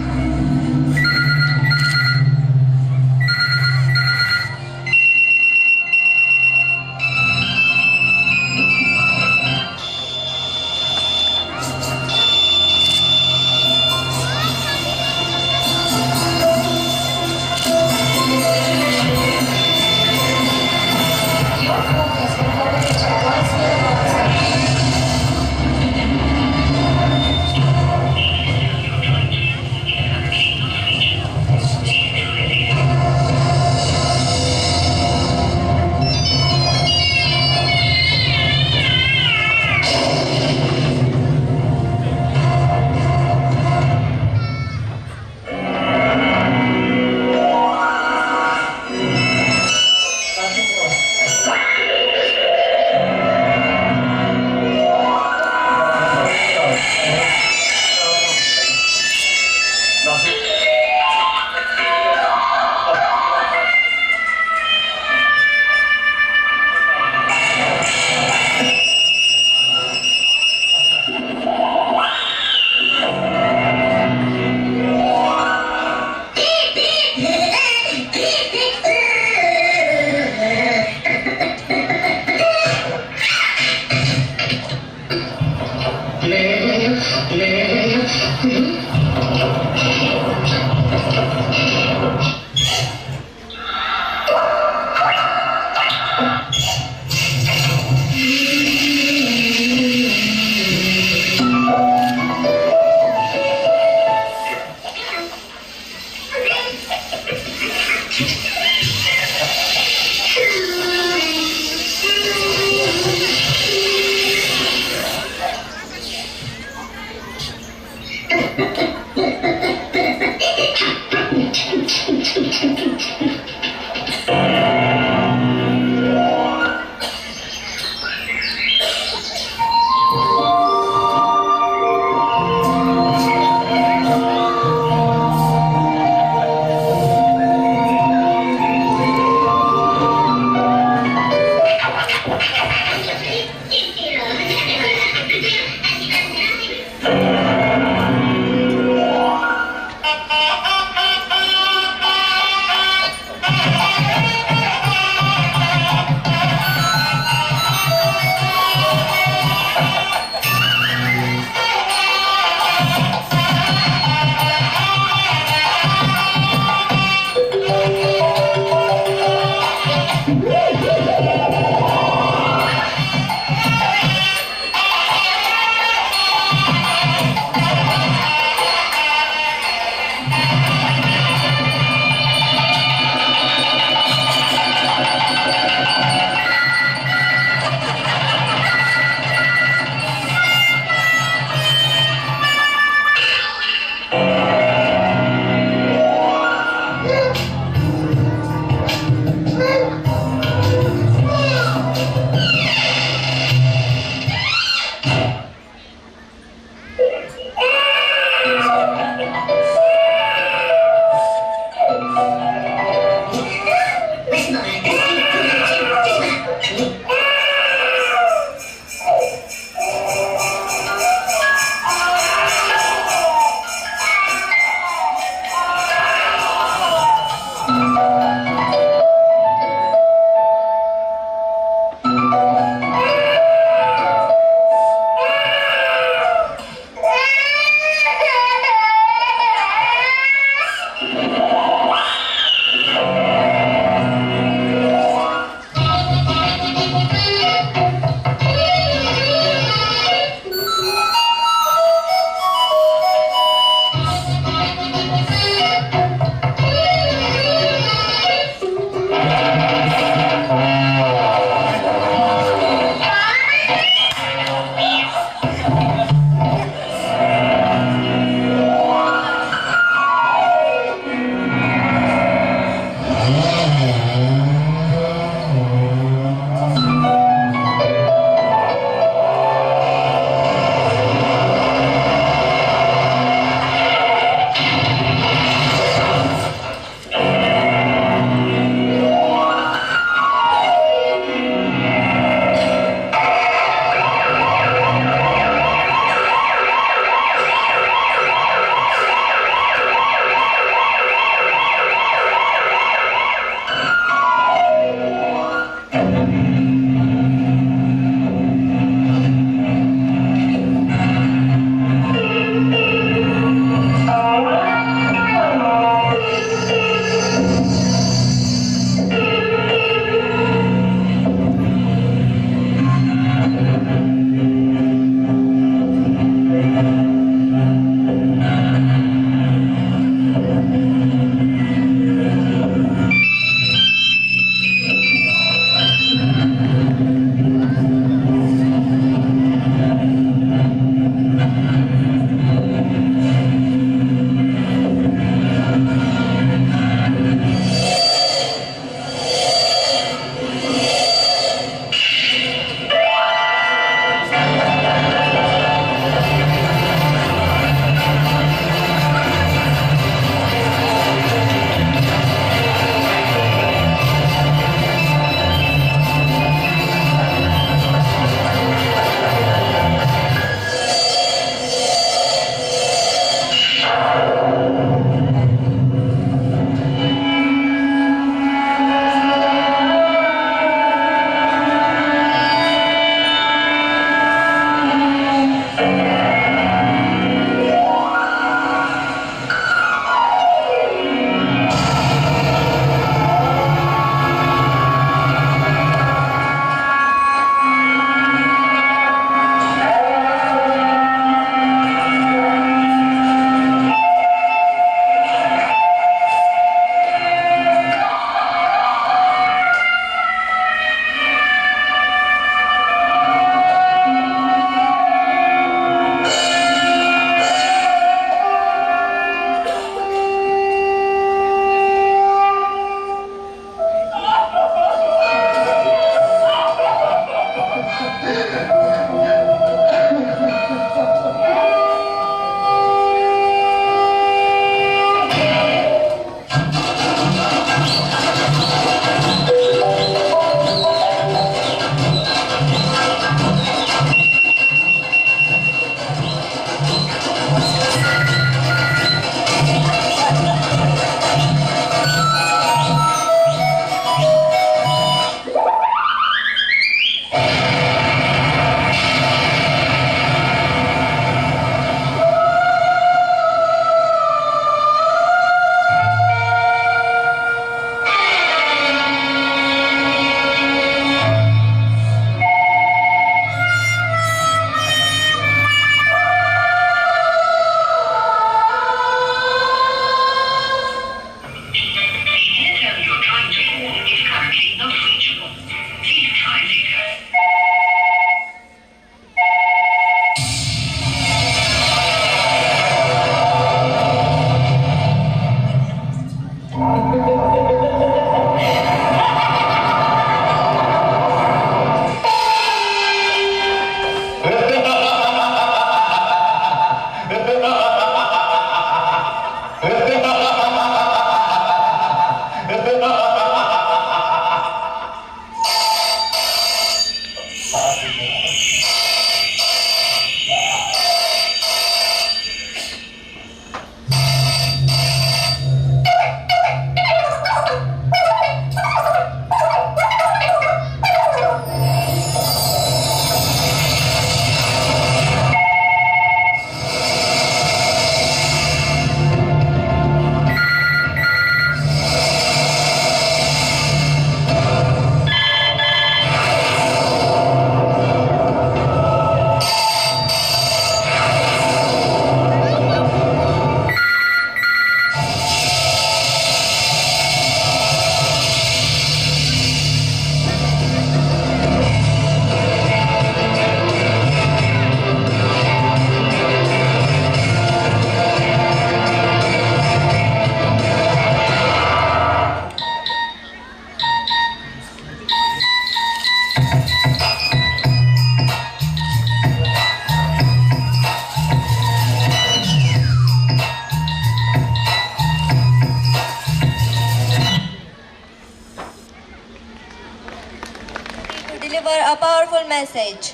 a powerful message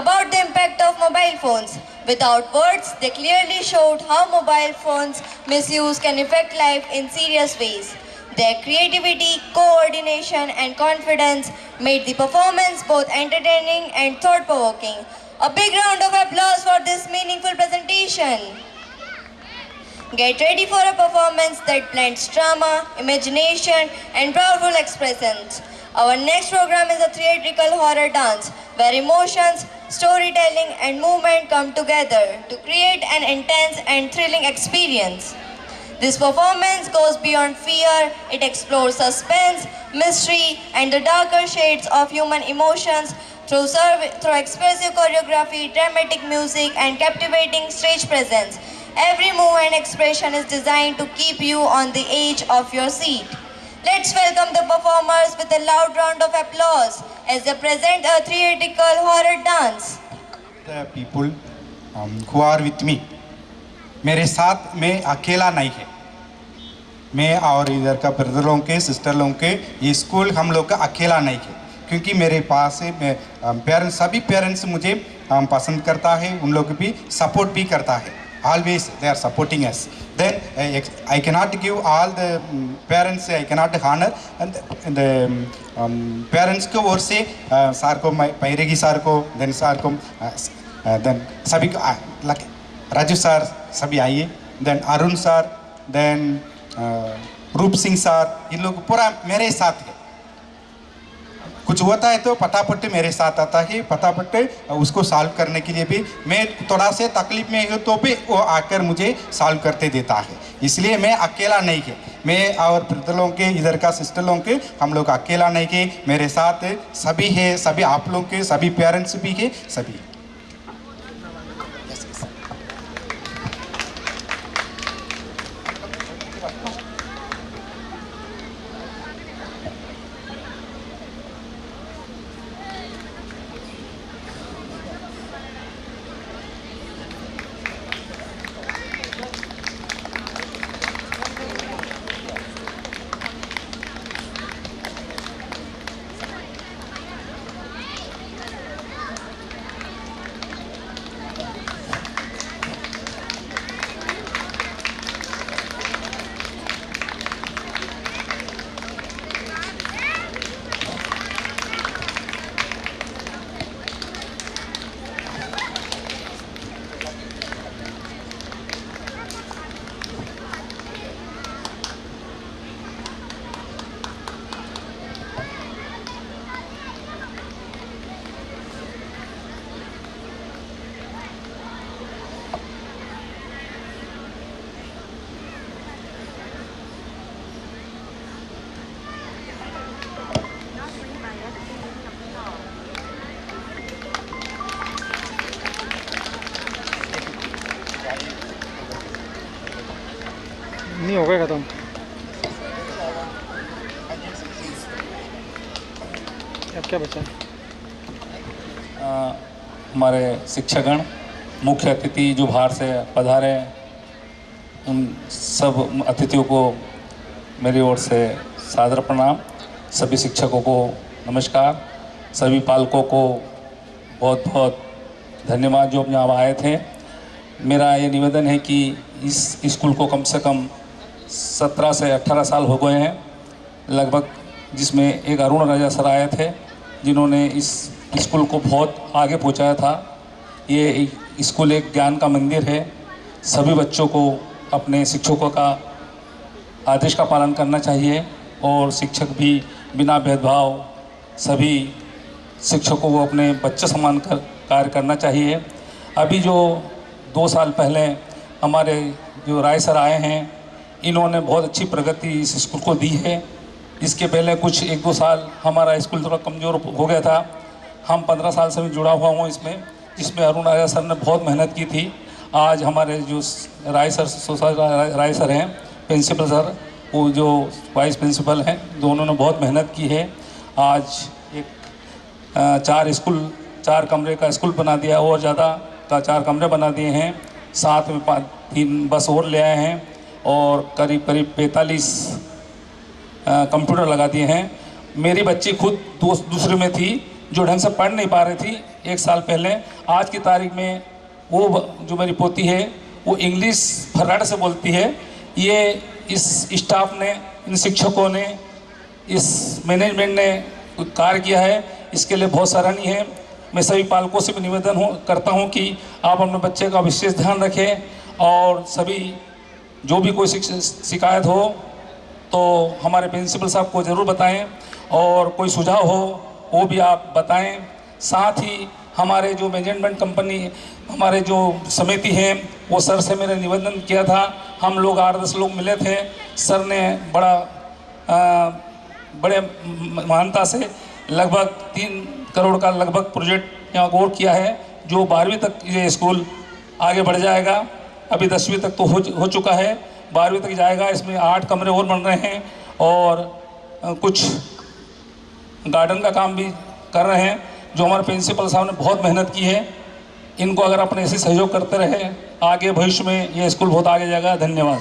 about the impact of mobile phones. Without words, they clearly showed how mobile phones' misuse can affect life in serious ways. Their creativity, coordination, and confidence made the performance both entertaining and thought-provoking. A big round of applause for this meaningful presentation. Get ready for a performance that blends drama, imagination, and powerful expressions. Our next program is a theatrical horror dance, where emotions, storytelling, and movement come together to create an intense and thrilling experience. This performance goes beyond fear. It explores suspense, mystery, and the darker shades of human emotions through expressive choreography, dramatic music, and captivating stage presence. Every move and expression is designed to keep you on the edge of your seat. Let's welcome the performers with a loud round of applause as they present a theatrical horror dance. The people who are with me, मेरे साथ मैं अकेला नहीं है. मैं और इधर का ब्रदर लोगों के, सिस्टर लोगों के, ये स्कूल हम लोग का अकेला नहीं है, क्योंकि मेरे पास है पेरेंट्स, सभी पेरेंट्स मुझे पसंद करता है, उन लोग भी सपोर्ट भी करता है. Always they are supporting us. Then I cannot give all the parents, I cannot honor and the parents को ओर से सर को, पैरेगी सर को, then सर को, then सभी को, राजू सर सभी आइए, then अरुण सर, then रूप सिंह सर, इन लोग पूरा मेरे साथ है. कुछ होता है तो फटाफट मेरे साथ आता है, फटाफट उसको सॉल्व करने के लिए भी, मैं थोड़ा से तकलीफ में हूँ तो भी वो आकर मुझे सॉल्व करते देता है. इसलिए मैं अकेला नहीं है. मैं और ब्रदर लोगों के, इधर का सिस्टर लोगों के, हम लोग अकेला नहीं है, मेरे साथ सभी है, सभी आप लोगों के, सभी पेरेंट्स भी है, सभी. नहीं हो गया खत्म. अब क्या बचा? हमारे शिक्षकगण, मुख्य अतिथि जो बाहर से पधारे, उन सब अतिथियों को मेरी ओर से सादर प्रणाम. सभी शिक्षकों को नमस्कार. सभी पालकों को बहुत बहुत धन्यवाद जो यहाँ आए थे. मेरा ये निवेदन है कि इस स्कूल को कम से कम 17 से 18 साल हो गए हैं लगभग, जिसमें एक अरुण राजा सर आए थे जिन्होंने इस स्कूल को बहुत आगे पहुंचाया था. ये स्कूल एक ज्ञान का मंदिर है. सभी बच्चों को अपने शिक्षकों का आदेश का पालन करना चाहिए और शिक्षक भी बिना भेदभाव सभी शिक्षकों को अपने बच्चे समान कार्य करना चाहिए. अभी जो 2 साल पहले हमारे जो राय सर आए हैं, इन्होंने बहुत अच्छी प्रगति इस स्कूल को दी है. इसके पहले कुछ 1-2 साल हमारा स्कूल थोड़ा कमज़ोर हो गया था. हम 15 साल से भी जुड़ा हुआ हूँ इसमें, जिसमें अरुण राजा सर ने बहुत मेहनत की थी. आज हमारे जो राय सर हैं, प्रिंसिपल सर, वो जो वाइस प्रिंसिपल हैं, दोनों ने बहुत मेहनत की है. आज एक 4 कमरे का स्कूल बना दिया, और ज़्यादा का 4 कमरे बना दिए हैं. साथ में 3 बस और ले आए हैं और करीब 45 कंप्यूटर लगा दिए हैं. मेरी बच्ची खुद दूसरे में थी, जो ढंग से पढ़ नहीं पा रही थी 1 साल पहले, आज की तारीख में वो जो मेरी पोती है वो इंग्लिश फर्राट से बोलती है। ये इस स्टाफ ने, इन शिक्षकों ने, इस मैनेजमेंट ने कार्य किया है, इसके लिए बहुत सराहनीय है। मैं सभी पालकों से भी निवेदन करता हूं कि आप अपने बच्चे का विशेष ध्यान रखें और सभी जो भी कोई शिकायत हो तो हमारे प्रिंसिपल साहब को ज़रूर बताएं और कोई सुझाव हो वो भी आप बताएं। साथ ही हमारे जो मैनेजमेंट कंपनी, हमारे जो समिति है, वो सर से मेरे निवेदन किया था। हम लोग 8-10 लोग मिले थे। सर ने बड़े महानता से लगभग 3 करोड़ का लगभग प्रोजेक्ट यहाँ गौर किया है, जो 12वीं तक ये स्कूल आगे बढ़ जाएगा। अभी 10वीं तक तो हो चुका है, 12वीं तक जाएगा। इसमें 8 कमरे और बन रहे हैं और कुछ गार्डन का काम भी कर रहे हैं, जो हमारे प्रिंसिपल साहब ने बहुत मेहनत की है। इनको अगर अपने ऐसे सहयोग करते रहे, आगे भविष्य में ये स्कूल बहुत आगे जाएगा। धन्यवाद।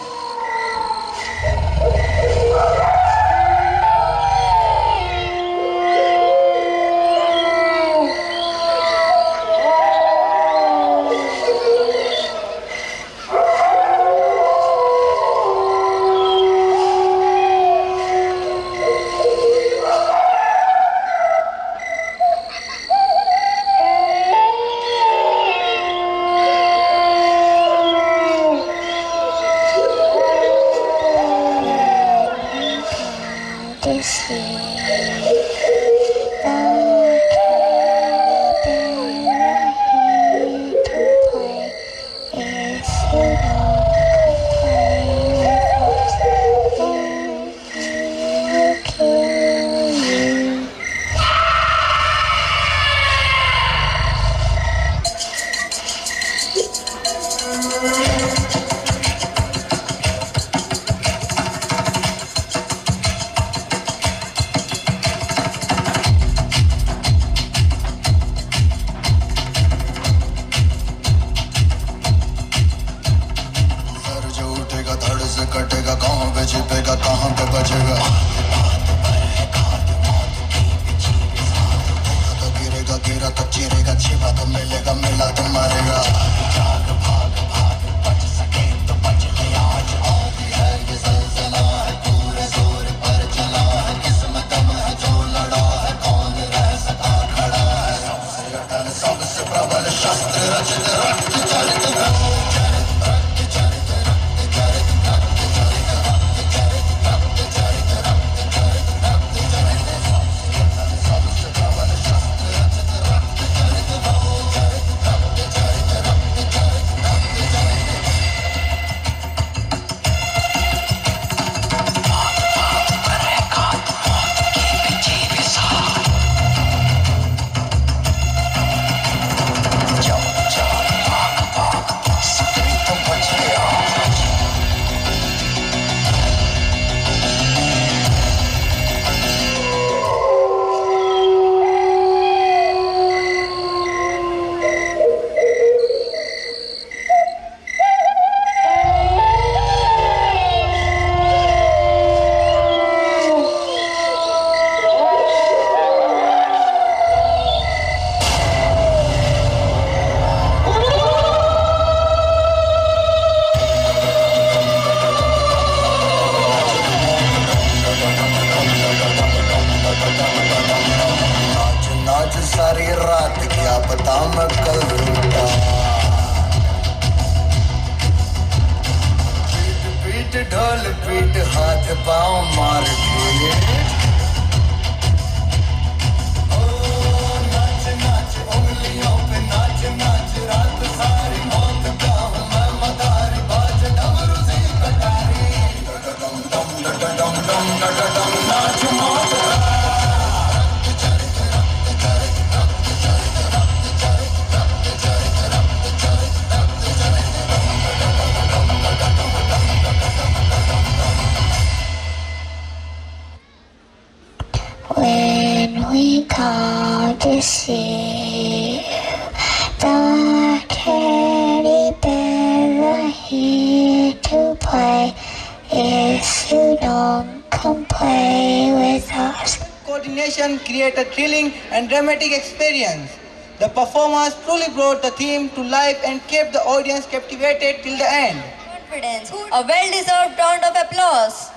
coordination create a thrilling and dramatic experience. The performers truly brought the theme to life and kept the audience captivated till the end. Confidence. A well-deserved round of applause.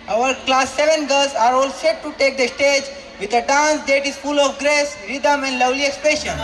Our class 7 girls are all set to take the stage with a dance that is full of grace, rhythm and lovely expression.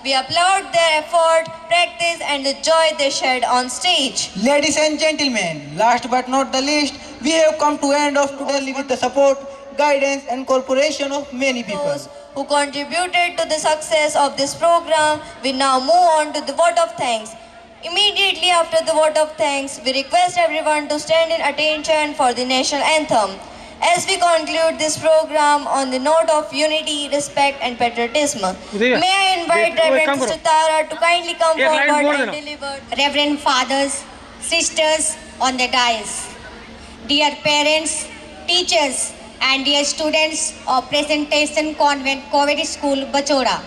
We applaud their effort, practice and the joy they shared on stage. Ladies and gentlemen, last but not the least, we have come to end of today with the support, guidance and cooperation of many people. Those who contributed to the success of this program, we now move on to the vote of thanks. Immediately after the vote of thanks, we request everyone to stand in attention for the national anthem. As we conclude this program on the note of unity, respect and patriotism, may I invite Reverend Sister Tara to kindly come forward and deliver. Reverend fathers, sisters on the dais, dear parents, teachers and dear students of Presentation Convent Covered School, Bachora.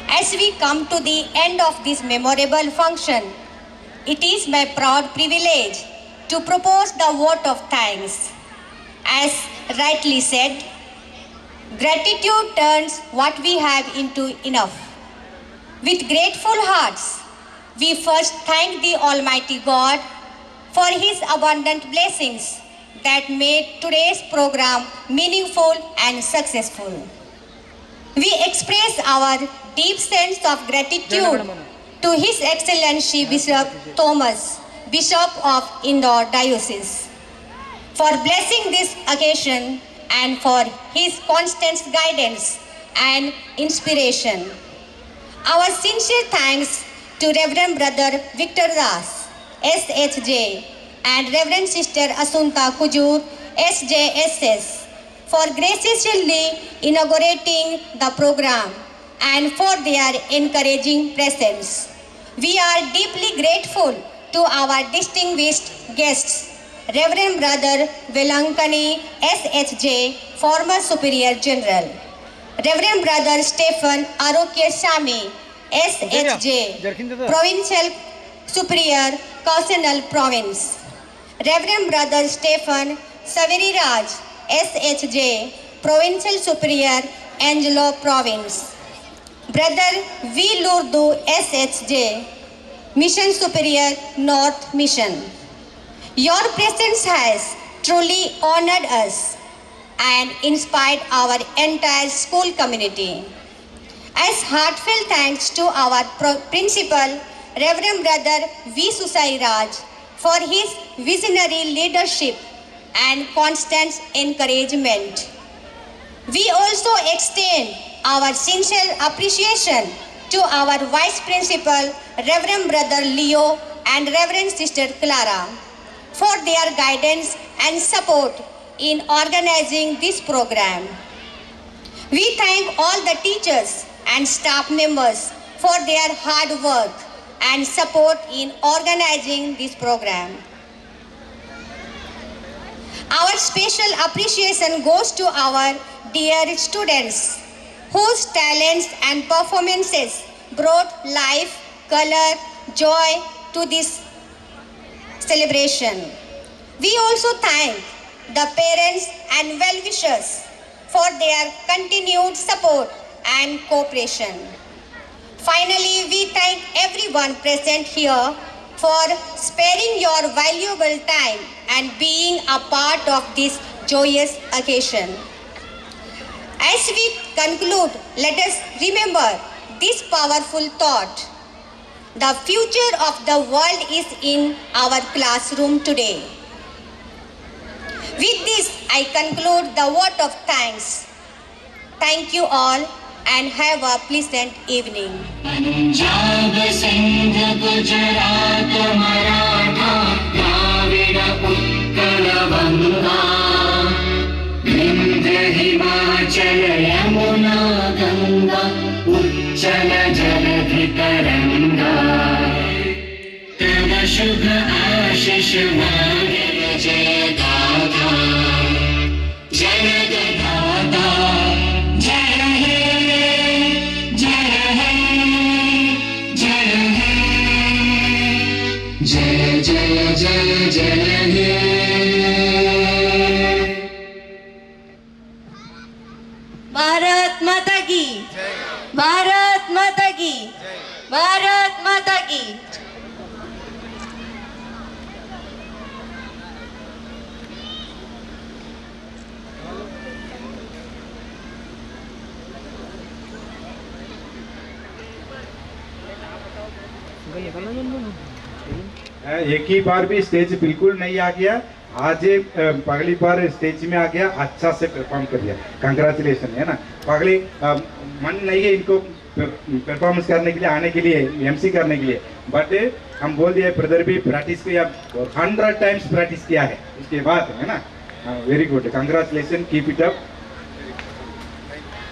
As we come to the end of this memorable function, it is my proud privilege to propose the vote of thanks. As rightly said, gratitude turns what we have into enough. With grateful hearts, we first thank the Almighty God for His abundant blessings that made today's program meaningful and successful. We express our deep sense of gratitude to His Excellency Bishop Thomas, Bishop of Indore Diocese, for blessing this occasion and for his constant guidance and inspiration. Our sincere thanks to Reverend Brother Victor Das, SHJ, and Reverend Sister Asunta Kujur, SJSS, for graciously inaugurating the program and for their encouraging presence. We are deeply grateful to our distinguished guests, Reverend Brother Velankani, SHJ, former Superior General, Reverend Brother Stephen Arokya Sami, SHJ, Provincial Superior, Kausanal Province, Reverend Brother Stephen Saviri Raj, SHJ, Provincial Superior, Angelo Province, Brother V. Lurdu, SHJ, Mission Superior, North Mission. Your presence has truly honored us and inspired our entire school community. As heartfelt thanks to our principal, Reverend Brother V. Susai Raj, for his visionary leadership and constant encouragement. We also extend our sincere appreciation to our Vice Principal, Reverend Brother Leo and Reverend Sister Clara, for their guidance and support in organizing this program. We thank all the teachers and staff members for their hard work and support in organizing this program. Our special appreciation goes to our dear students whose talents and performances brought life, color, joy to this celebration. We also thank the parents and well-wishers for their continued support and cooperation. Finally, we thank everyone present here for sparing your valuable time and being a part of this joyous occasion. As we conclude, let us remember this powerful thought. The future of the world is in our classroom today. With this, I conclude the word of thanks. Thank you all and have a pleasant evening. Punjab Sindh Gujarat Maratha Dravid Utkal बंगा विंध्य हिमाचल यमुना गंगा उच्चल जलधि तरंगा तव शुभ आशीष मांगे जय गाथा जनगदाता जय हे जय हे जय हे जय जय जय जय हे भारत माता की, भारत माता की, भारत माता की। एक ही बार भी स्टेज बिल्कुल नहीं आ गया, आज पगली बार स्टेज में आ गया, अच्छा से परफॉर्म कर दिया, कंग्रेचुलेशन है ना। पगली मन नहीं है इनको परफॉर्मेंस करने के लिए, आने के लिए, एमसी करने के लिए, बट हम बोल दिए ब्रदर भी प्रैक्टिस किया, 100 टाइम्स प्रैक्टिस किया है उसके बाद, है ना। Very good, congratulation, keep it up.